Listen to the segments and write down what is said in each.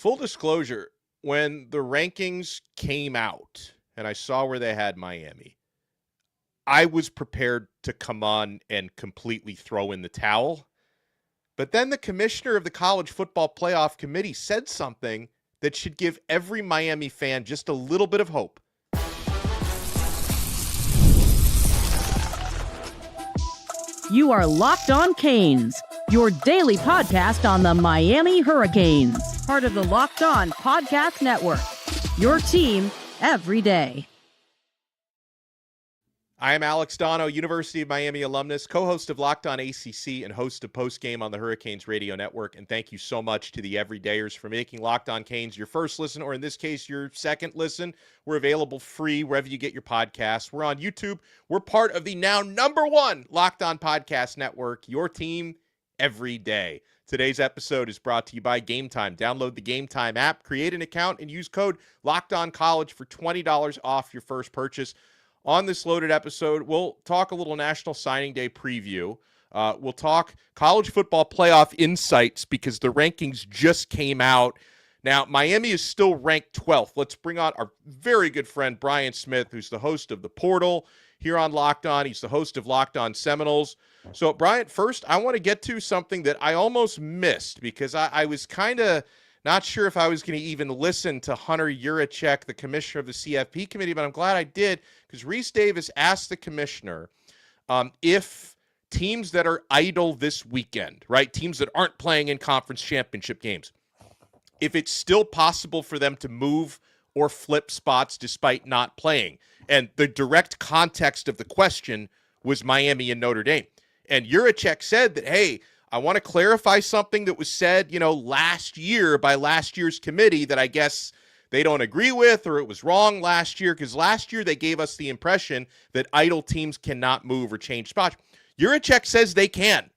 Full disclosure, when the rankings came out and I saw where they had Miami, I was prepared to come on and completely throw in the towel. But then the commissioner of the College Football Playoff Committee said something that should give every Miami fan just a little bit of hope. You are Locked On Canes, your daily podcast on the Miami Hurricanes, part of the Locked On Podcast Network, your team every day. I am Alex Donno, University of Miami alumnus, co-host of Locked On ACC and host of Postgame on the Hurricanes Radio Network. And thank you so much to the everydayers for making Locked On Canes your first listen, or in this case, your second listen. We're available free wherever you get your podcasts. We're on YouTube. We're part of the now #1 Locked On Podcast Network, your team every day. Today's episode is brought to you by Gametime. Download the Gametime app, create an account, and use code LOCKEDONCollege for $20 off your first purchase. On this loaded episode, we'll talk a little National Signing Day preview. We'll talk college football playoff insights because the rankings just came out. Now, Miami is still ranked 12th. Let's bring on our very good friend, Brian Smith, who's the host of The Portal here on Locked On. He's the host of Locked On Seminoles. So, Brian, first, I want to get to something that I almost missed because I was kind of not sure if I was going to even listen to Hunter Yurachek, the commissioner of the CFP committee, but I'm glad I did because Reese Davis asked the commissioner if teams that are idle this weekend, right, teams that aren't playing in conference championship games, if it's still possible for them to move or flip spots despite not playing. And the direct context of the question was Miami and Notre Dame. And Yurachek said that, hey, I want to clarify something that was said, last year by last year's committee that I guess they don't agree with, or it was wrong last year, because last year they gave us the impression that idle teams cannot move or change spots. Yurachek says they can.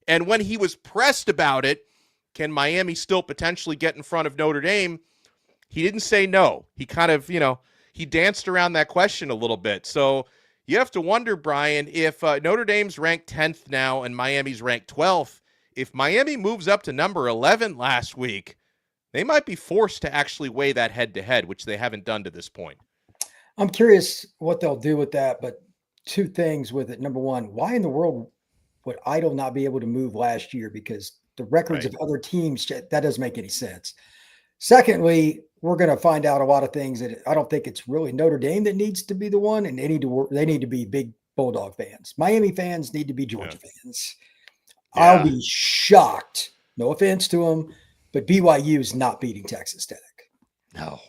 And when he was pressed about it, can Miami still potentially get in front of Notre Dame? He didn't say no. He kind of, he danced around that question a little bit. So you have to wonder, Brian, if Notre Dame's ranked 10th now and Miami's ranked 12th, if Miami moves up to number 11 last week, they might be forced to actually weigh that head-to-head, which they haven't done to this point. I'm curious what they'll do with that, but two things with it. Number one, why in the world would Idle not be able to move last year? Because the records of other teams, that doesn't make any sense. Secondly, we're going to find out a lot of things that I don't think it's really Notre Dame that needs to be the one, and they need to be big Bulldog fans. Miami fans need to be Georgia fans. Yeah. I'll be shocked. No offense to them, but BYU is not beating Texas Tech. No.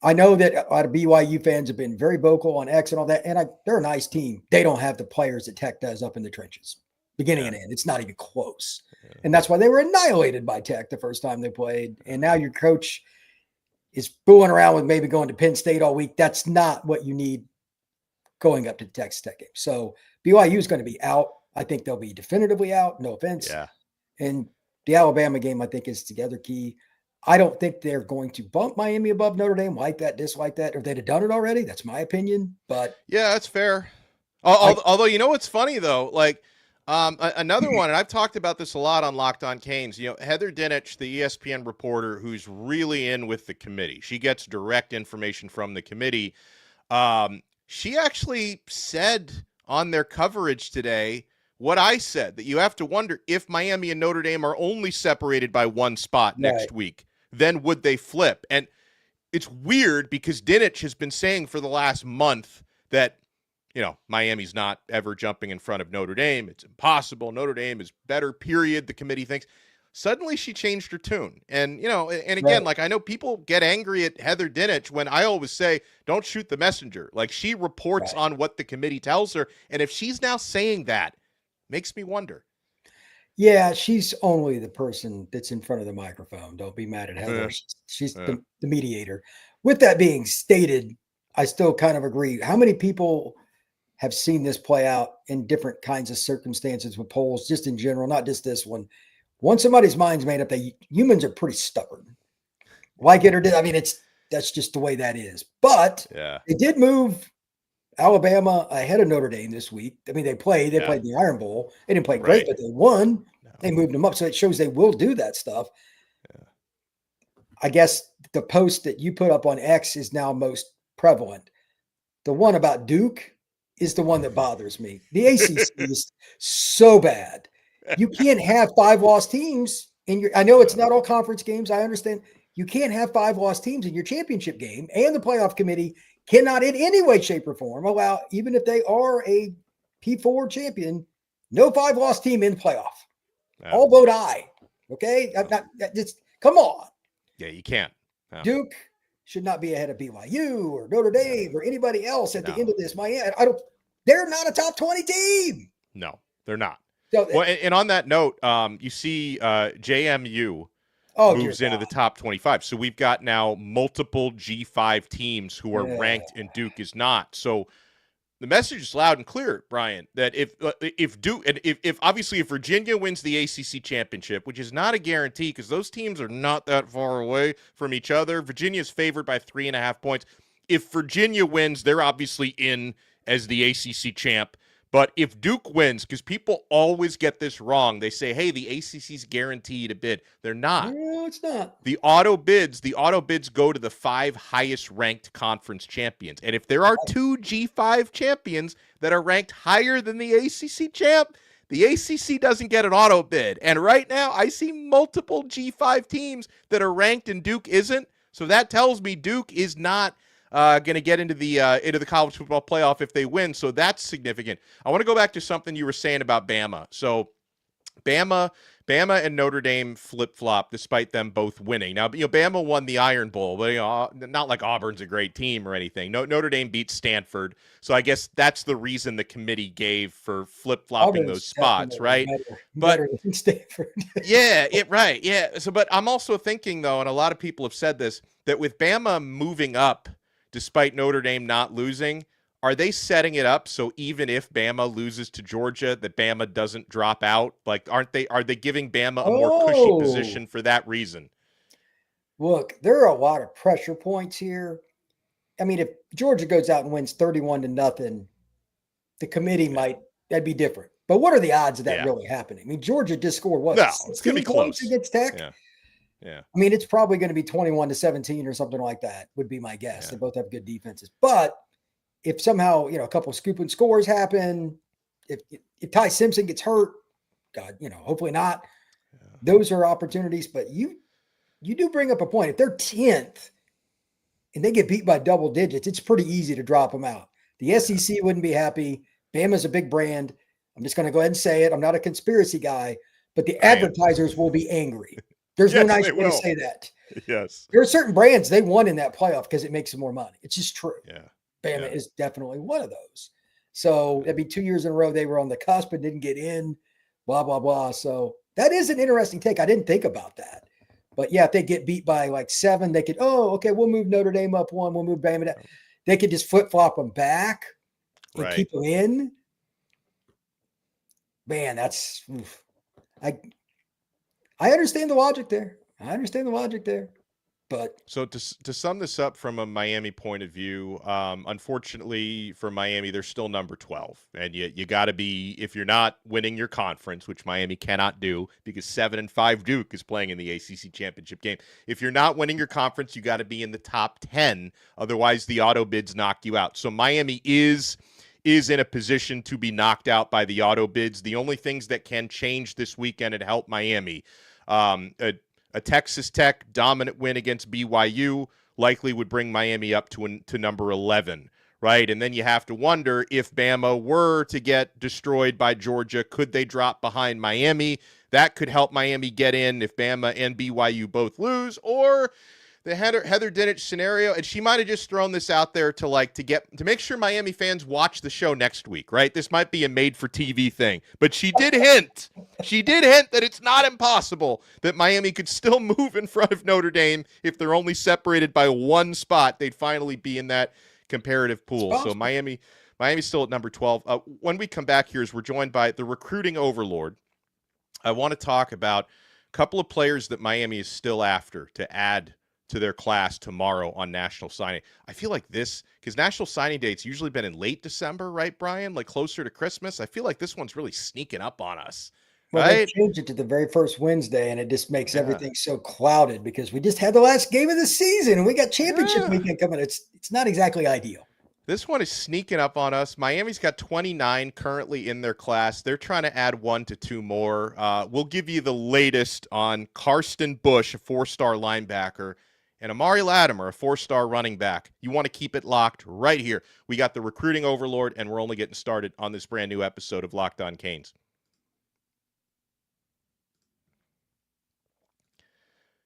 I know that a lot of BYU fans have been very vocal on X and all that, and they're a nice team. They don't have the players that Tech does up in the trenches, beginning and end. It's not even close. Yeah. And that's why they were annihilated by Tech the first time they played. And now your coach is fooling around with maybe going to Penn State all week. That's not what you need going up to the Texas Tech game. So BYU is going to be out. I think they'll be definitively out. No offense. Yeah. And the Alabama game, I think, is the other key. I don't think they're going to bump Miami above Notre Dame, like that, dislike that, or they'd have done it already. That's my opinion. But yeah, that's fair. Although, what's funny, though? Like, another one, and I've talked about this a lot on Locked On Canes, Heather Dinich, the ESPN reporter who's really in with the committee. She gets direct information from the committee. She actually said on their coverage today what I said, that you have to wonder if Miami and Notre Dame are only separated by one spot next week, then would they flip? And it's weird because Dinich has been saying for the last month that, Miami's not ever jumping in front of Notre Dame. It's impossible. Notre Dame is better, period, the committee thinks. Suddenly she changed her tune. And, and again, like I know people get angry at Heather Dinich when I always say, don't shoot the messenger. Like she reports on what the committee tells her. And if she's now saying that, makes me wonder. Yeah, she's only the person that's in front of the microphone. Don't be mad at Heather. She's the mediator. With that being stated, I still kind of agree. How many people have seen this play out in different kinds of circumstances with polls, just in general, not just this one? Once somebody's mind's made up, humans are pretty stubborn. Like it or did, that's just the way that is. But they did move Alabama ahead of Notre Dame this week. They played the Iron Bowl. They didn't play great, but they won. No. They moved them up. So it shows they will do that stuff. Yeah. I guess the post that you put up on X is now most prevalent. The one about Duke is the one that bothers me. The ACC is so bad. You can't have 5 lost teams in your, I know it's not all conference games. I understand. You can't have 5 lost teams in your championship game, and the playoff committee cannot in any way, shape, or form allow, even if they are a P4 champion, no 5 lost team in the playoff. All vote aye. Okay. Just come on. Yeah, you can't. No. Duke should not be ahead of BYU or Notre Dame or anybody else at the end of this. They're not a top 20 team. No, they're not. So, well, and on that note, you see JMU moves into the top 25. So we've got now multiple G5 teams who are ranked and Duke is not. So the message is loud and clear, Brian, that if Duke and if obviously if Virginia wins the ACC championship, which is not a guarantee because those teams are not that far away from each other. Virginia is favored by 3.5 points. If Virginia wins, they're obviously in as the ACC champ. But if Duke wins, because people always get this wrong, they say, hey, the ACC's guaranteed a bid. They're not. No, it's not. The auto bids go to the 5 highest ranked conference champions. And if there are 2 G5 champions that are ranked higher than the ACC champ, the ACC doesn't get an auto bid. And right now, I see multiple G5 teams that are ranked and Duke isn't. So that tells me Duke is not going to get into the college football playoff if they win. So that's significant. I want to go back to something you were saying about Bama. So Bama and Notre Dame flip-flop despite them both winning. Now, Bama won the Iron Bowl, but not like Auburn's a great team or anything. Notre Dame beat Stanford. So I guess that's the reason the committee gave for flip-flopping those spots, right? Better than Stanford. Right. Yeah. So, but I'm also thinking though, and a lot of people have said this, that with Bama moving up, despite Notre Dame not losing, are they setting it up so even if Bama loses to Georgia, that Bama doesn't drop out? Like, are they giving Bama a more cushy position for that reason? Look, there are a lot of pressure points here. I mean, if Georgia goes out and wins 31-0, the committee that'd be different. But what are the odds of that really happening? I mean, Georgia just scored what? No, it's going to be close against Tech. Yeah. I mean, it's probably going to be 21-17 or something like that would be my guess. They both have good defenses. But if somehow, a couple of scoop and scores happen, if Ty Simpson gets hurt, God, hopefully not. Yeah. Those are opportunities. But you do bring up a point. If they're 10th and they get beat by double digits, it's pretty easy to drop them out. The SEC wouldn't be happy. Bama's a big brand. I'm just going to go ahead and say it. I'm not a conspiracy guy, but the advertisers will be angry. There's no nice way to say that. Yes. There are certain brands they won in that playoff because it makes them more money. It's just true. Yeah. Bama is definitely one of those. So that'd be 2 years in a row they were on the cusp and didn't get in, blah, blah, blah. So that is an interesting take. I didn't think about that. But if they get beat by like 7, they could, we'll move Notre Dame up 1, we'll move Bama down. They could just flip-flop them back and keep them in. Man, that's I understand the logic there. But so to sum this up from a Miami point of view, unfortunately for Miami, they're still number 12. And you got to be, if you're not winning your conference, which Miami cannot do because 7-5 Duke is playing in the ACC championship game. If you're not winning your conference, you got to be in the top 10. Otherwise, the auto bids knock you out. So Miami is in a position to be knocked out by the auto bids. The only things that can change this weekend and help Miami, a Texas Tech dominant win against BYU likely would bring Miami up to number 11, right? And then you have to wonder if Bama were to get destroyed by Georgia, could they drop behind Miami? That could help Miami get in if Bama and BYU both lose, or the Heather Dinich scenario, and she might have just thrown this out there to make sure Miami fans watch the show next week, right? This might be a made-for-TV thing, but she did hint that it's not impossible that Miami could still move in front of Notre Dame if they're only separated by 1 spot. They'd finally be in that comparative pool. So Miami's still at number 12. When we come back here, as we're joined by the recruiting overlord, I want to talk about a couple of players that Miami is still after to add to their class tomorrow on National Signing. I feel like this, because National Signing Day's usually been in late December, right, Brian? Like closer to Christmas. I feel like this one's really sneaking up on us. Well, they right? changed it to the very first Wednesday, and it just makes Yeah. everything so clouded because we just had the last game of the season and we got championship Yeah. weekend coming. It's not exactly ideal. This one is sneaking up on us. Miami's got 29 currently in their class. They're trying to add 1 to 2 more. We'll give you the latest on Karsten Busch, a 4-star linebacker, and Amari Latimer, a 4-star running back. You want to keep it locked right here. We got the recruiting overlord, and we're only getting started on this brand new episode of Locked On Canes.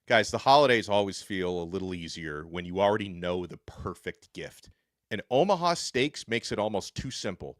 Guys, the holidays always feel a little easier when you already know the perfect gift. And Omaha Steaks makes it almost too simple.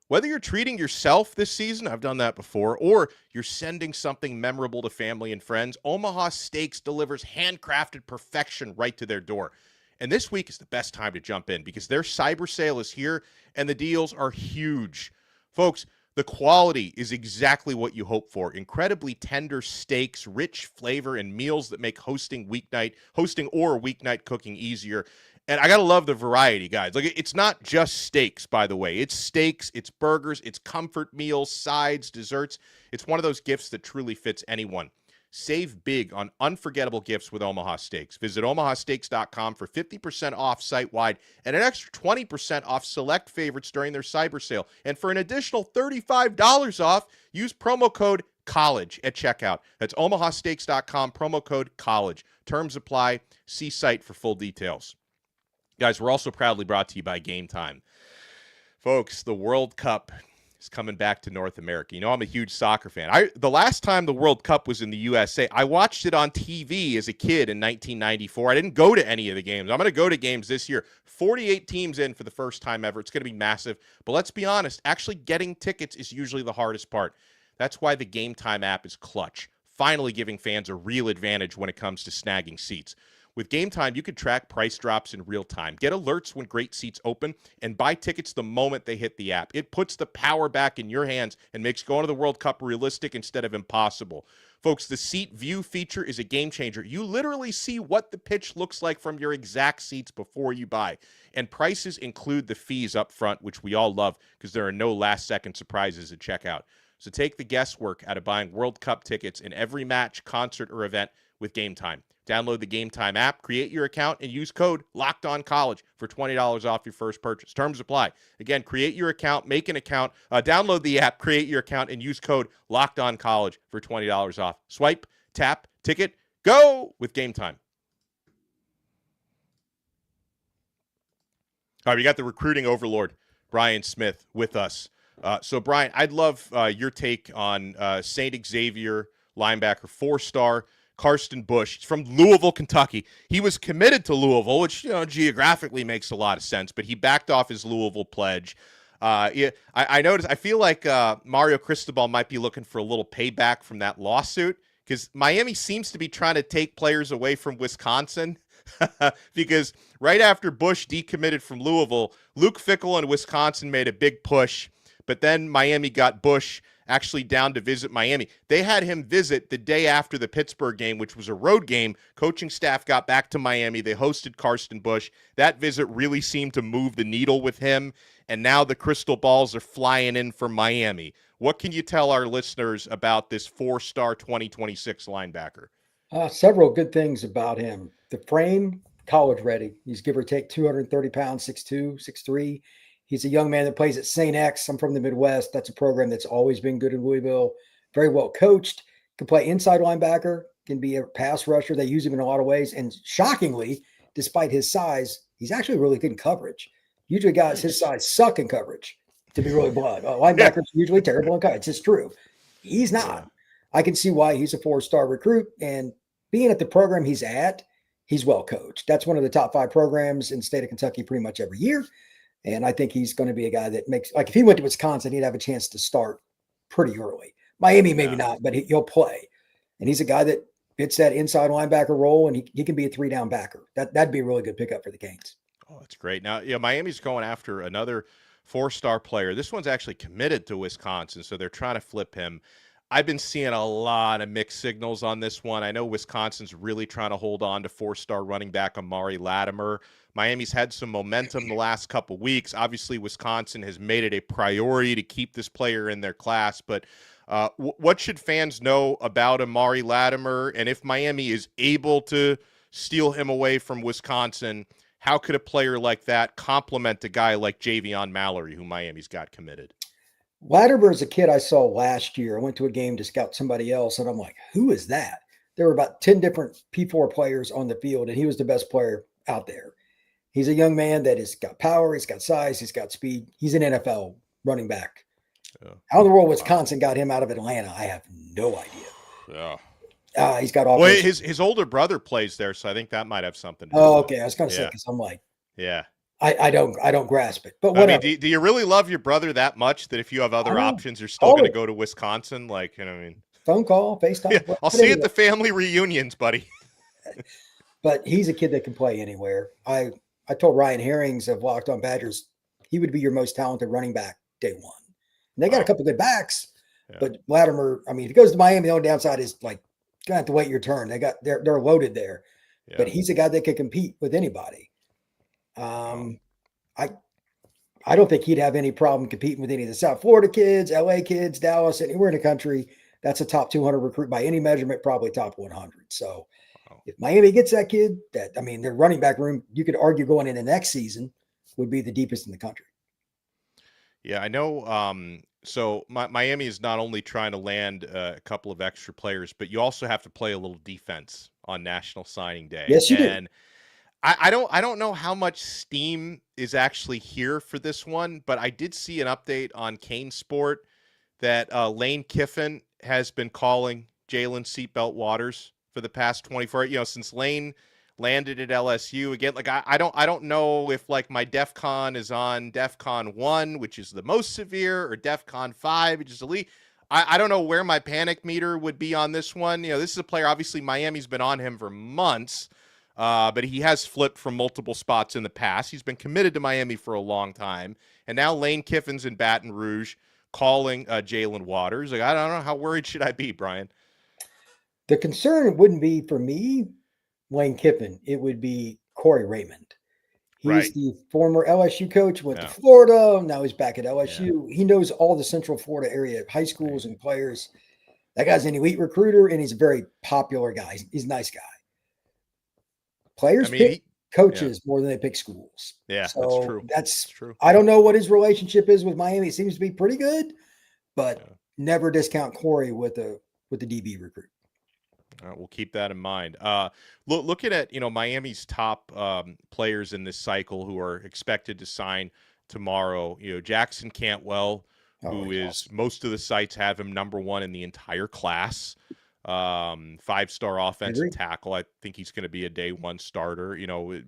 Whether you're treating yourself this season, I've done that before, or you're sending something memorable to family and friends, Omaha Steaks delivers handcrafted perfection right to their door. And this week is the best time to jump in because their cyber sale is here and the deals are huge. Folks, the quality is exactly what you hope for. Incredibly tender steaks, rich flavor, and meals that make hosting or weeknight cooking easier. And I got to love the variety, guys. Like, it's not just steaks, by the way. It's steaks, it's burgers, it's comfort meals, sides, desserts. It's one of those gifts that truly fits anyone. Save big on unforgettable gifts with Omaha Steaks. Visit omahasteaks.com for 50% off site-wide and an extra 20% off select favorites during their cyber sale. And for an additional $35 off, use promo code COLLEGE at checkout. That's omahasteaks.com, promo code COLLEGE. Terms apply. See site for full details. Guys, we're also proudly brought to you by Gametime. Folks, the World Cup is coming back to North America. You know, I'm a huge soccer fan. The last time the World Cup was in the USA, I watched it on TV as a kid in 1994. I didn't go to any of the games. I'm going to go to games this year. 48 teams in for the first time ever. It's going to be massive. But let's be honest, actually getting tickets is usually the hardest part. That's why the Gametime app is clutch, finally giving fans a real advantage when it comes to snagging seats. With Gametime, you can track price drops in real time, get alerts when great seats open, and buy tickets the moment they hit the app. It puts the power back in your hands and makes going to the World Cup realistic instead of impossible. Folks, the seat view feature is a game changer. You literally see what the pitch looks like from your exact seats before you buy. And prices include the fees up front, which we all love because there are no last-second surprises at checkout. So take the guesswork out of buying World Cup tickets in every match, concert, or event with Gametime. Download the Gametime app, create your account, and use code LOCKEDONCollege for $20 off your first purchase. Terms apply. Again, create your account, make an account, download the app, create your account, and use code LOCKEDONCollege for $20 off. Swipe, tap, ticket, go with Gametime. All right, we got the recruiting overlord, Brian Smith, with us. So, Brian, I'd love your take on St. Xavier linebacker, 4-star, Karsten Busch. He's from Louisville, Kentucky. He was committed to Louisville, which, you know, geographically makes a lot of sense, but he backed off his Louisville pledge. I noticed, I feel like Mario Cristobal might be looking for a little payback from that lawsuit because Miami seems to be trying to take players away from Wisconsin because right after Busch decommitted from Louisville, Luke Fickell and Wisconsin made a big push, but then Miami got Busch actually down to visit Miami. They had him visit the day after the Pittsburgh game, which was a road game. Coaching staff got back to Miami. They hosted Karsten Busch. That visit really seemed to move the needle with him, and now the crystal balls are flying in for Miami. What can you tell our listeners about this 4-star 2026 linebacker? Several good things about him. The frame, college ready. He's give or take 230 pounds, 6'2", 6'3". He's a young man that plays at St. X. I'm from the Midwest. That's a program that's always been good in Louisville. Very well coached. Can play inside linebacker. Can be a pass rusher. They use him in a lot of ways. And shockingly, despite his size, he's actually really good in coverage. Usually guys his size suck in coverage, to be really blunt. Linebackers are usually terrible in coverage. It's just true. He's not. I can see why he's a 4-star recruit. And being at the program he's at, he's well coached. That's one of the top 5 programs in the state of Kentucky pretty much every year. And I think he's going to be a guy that makes, like if he went to Wisconsin, he'd have a chance to start pretty early. Miami, maybe not, but he'll play. And he's a guy that fits that inside linebacker role, and he can be a 3-down backer. That'd be a really good pickup for the Canes. Oh, that's great. Now, Miami's going after another 4-star player. This one's actually committed to Wisconsin, so they're trying to flip him. I've been seeing a lot of mixed signals on this one. I know Wisconsin's really trying to hold on to 4-star running back Amari Latimer. Miami's had some momentum the last couple weeks. Obviously, Wisconsin has made it a priority to keep this player in their class, but What should fans know about Amari Latimer? And if Miami is able to steal him away from Wisconsin, how could a player like that complement a guy like Javion Mallory, who Miami's got committed? Latimer is a kid I saw last year. I went to a game to scout somebody else, and I'm like, who is that? There were about 10 different P4 players on the field, and he was the best player out there. He's a young man that has got power, he's got size, he's got speed. He's an NFL running back. Yeah. How in the world Wisconsin got him out of Atlanta, I have no idea. Yeah. He's got offense. Well, his older brother plays there, so I think that might have something to do with it. Okay. I was going to say, because I'm like, yeah. I don't grasp it. But whatever. I mean, do you really love your brother that much that if you have other options, you're still going to go to Wisconsin? Like, you know, I mean, phone call, FaceTime. Yeah, I'll see you at the family reunions, buddy. But he's a kid that can play anywhere. I told Ryan Herrings of Locked On Badgers he would be your most talented running back day one. And they got a couple good backs, but Latimer, I mean, if he goes to Miami, the only downside is like you're gonna have to wait your turn. They're loaded there, but he's a guy that can compete with anybody. I don't think he'd have any problem competing with any of the South Florida kids, LA kids, Dallas, anywhere in the country. That's a top 200 recruit by any measurement, probably top 100. So if Miami gets that kid, their running back room, you could argue going into next season would be the deepest in the country. Yeah, I know. So Miami is not only trying to land a couple of extra players, but you also have to play a little defense on National Signing Day. Yes, you do. I don't know how much steam is actually here for this one, but I did see an update on Kane Sport that Lane Kiffin has been calling Jalen Seatbelt Waters for the past 24, since Lane landed at LSU again. Like I don't know if like my DEFCON is on DEFCON 1, which is the most severe, or DEFCON 5, which is elite. I don't know where my panic meter would be on this one. This is a player, obviously Miami's been on him for months, but he has flipped from multiple spots in the past. He's been committed to Miami for a long time. And now Lane Kiffin's in Baton Rouge calling Jalen Waters. Like, I don't know, how worried should I be, Brian? The concern wouldn't be for me, Lane Kiffin. It would be Corey Raymond. He's the former LSU coach, went to Florida. Now he's back at LSU. He knows all the Central Florida area high schools and players. That guy's an elite recruiter, and he's a very popular guy. He's a nice guy. Players pick coaches more than they pick schools. Yeah, so that's true. That's true. I don't know what his relationship is with Miami. It seems to be pretty good, but never discount Corey with the DB recruit. All right, we'll keep that in mind. Looking at Miami's top players in this cycle who are expected to sign tomorrow. Jackson Cantwell, who is awesome. Most of the sites have him number one in the entire class. 5-star offensive tackle. I think he's going to be a day one starter.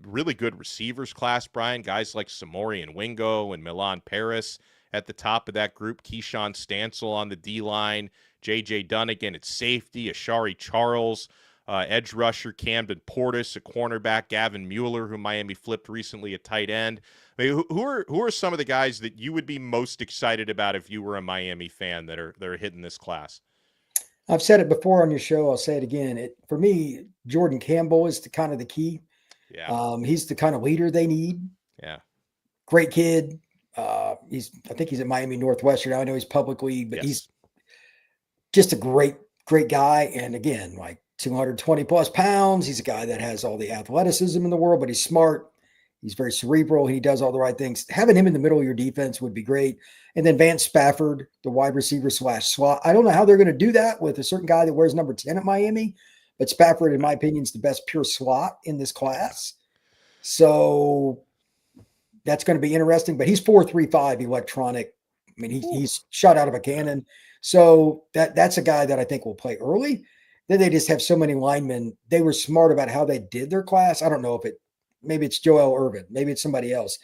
Really good receivers class, Brian. Guys like Samori and Wingo and Milan Paris at the top of that group. Keyshawn Stansel on the D-line. J.J. Dunnigan at safety. Ashari Charles, edge rusher. Camden Portis, a cornerback. Gavin Mueller, who Miami flipped recently at tight end. I mean, who are some of the guys that you would be most excited about if you were a Miami fan that are hitting this class? I've said it before on your show. I'll say it again. For me, Jordan Campbell is the key. Yeah. He's the kind of leader they need. Yeah. Great kid. I think he's at Miami Northwestern. I know he's publicly, but he's just a great guy. And again, like 220 plus pounds. He's a guy that has all the athleticism in the world, but he's smart. He's very cerebral. He does all the right things. Having him in the middle of your defense would be great. And then Vance Spafford, the wide receiver / slot. I don't know how they're going to do that with a certain guy that wears number 10 at Miami, but Spafford, in my opinion, is the best pure slot in this class. So that's going to be interesting. But he's 4.35 electronic. I mean, he's shot out of a cannon. So that's a guy that I think will play early. Then they just have so many linemen. They were smart about how they did their class. I don't know if maybe it's Joel Irvin, maybe it's somebody else.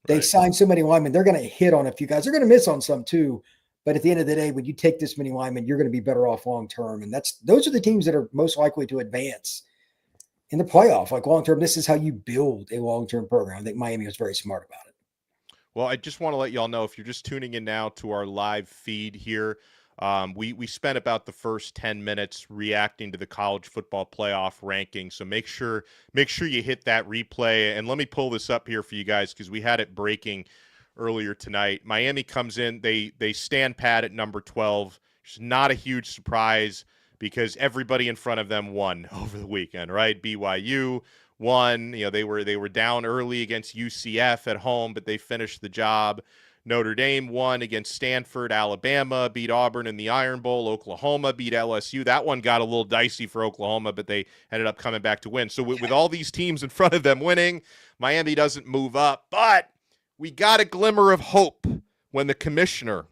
They signed so many linemen. They're going to hit on a few guys. They're going to miss on some too. But at the end of the day, when you take this many linemen, you're going to be better off long-term. And those are the teams that are most likely to advance in the playoff. Like long-term, this is how you build a long-term program. I think Miami was very smart about it. Well, I just want to let you all know, if you're just tuning in now to our live feed here, we spent about the first 10 minutes reacting to the college football playoff ranking. So make sure you hit that replay. And let me pull this up here for you guys, because we had it breaking earlier tonight. Miami comes in, they stand pat at number 12 It's not a huge surprise because everybody in front of them won over the weekend, right? BYU won. They were down early against UCF at home, but they finished the job. Notre Dame won against Stanford. Alabama beat Auburn in the Iron Bowl. Oklahoma beat LSU. That one got a little dicey for Oklahoma, but they ended up coming back to win. So with all these teams in front of them winning, Miami doesn't move up. But we got a glimmer of hope when the commissioner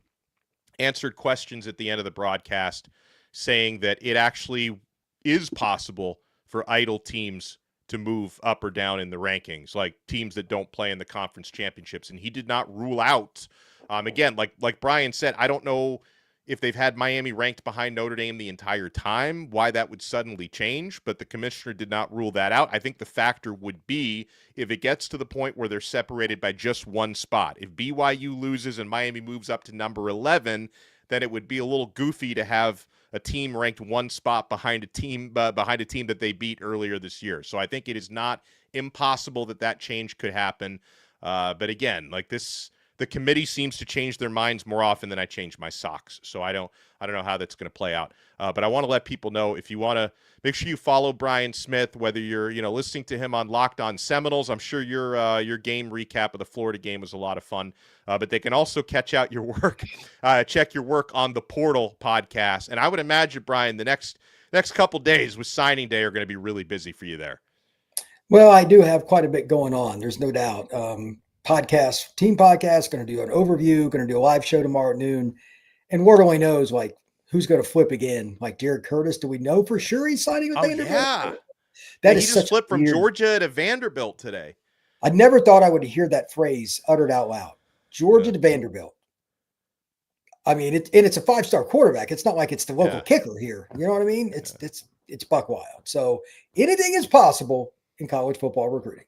answered questions at the end of the broadcast saying that it actually is possible for idle teams to move up or down in the rankings, like teams that don't play in the conference championships. And he did not rule out, again, like Brian said, I don't know if they've had Miami ranked behind Notre Dame the entire time, why that would suddenly change, but the commissioner did not rule that out. I think the factor would be if it gets to the point where they're separated by just one spot. If BYU loses and Miami moves up to number 11, then it would be a little goofy to have a team ranked one spot behind a team that they beat earlier this year. So I think it is not impossible that change could happen. But again, like this, the committee seems to change their minds more often than I change my socks. So I don't know how that's going to play out. But I want to let people know, if you want to, make sure you follow Brian Smith, whether you're listening to him on Locked On Seminoles. I'm sure your game recap of the Florida game was a lot of fun. But they can also catch out your work, check your work on the Portal podcast. And I would imagine, Brian, the next couple days with signing day are going to be really busy for you there. Well, I do have quite a bit going on. There's no doubt. Team podcast, going to do an overview, going to do a live show tomorrow at noon. And Word only knows like who's going to flip again. Like Jared Curtis, do we know for sure he's signing with Vanderbilt? Yeah. That is he just flipped from Georgia to Vanderbilt today. I never thought I would hear that phrase uttered out loud. Georgia to Vanderbilt. I mean, it's a 5-star quarterback. It's not like it's the local kicker here. You know what I mean? It's buck wild. So anything is possible in college football recruiting.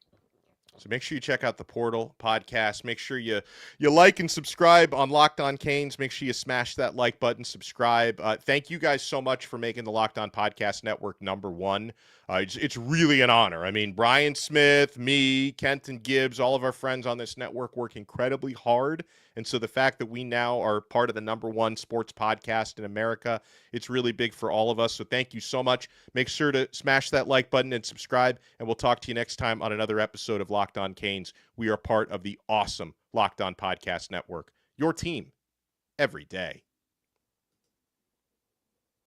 So make sure you check out the Portal podcast. Make sure you like and subscribe on Locked On Canes. Make sure you smash that like button, subscribe. Thank you guys so much for making the Locked On Podcast Network number one. It's really an honor. I mean, Brian Smith, me, Kenton Gibbs, all of our friends on this network work incredibly hard. And so the fact that we now are part of the number one sports podcast in America, it's really big for all of us. So thank you so much. Make sure to smash that like button and subscribe. And we'll talk to you next time on another episode of Locked On Canes. We are part of the awesome Locked On Podcast Network, your team every day.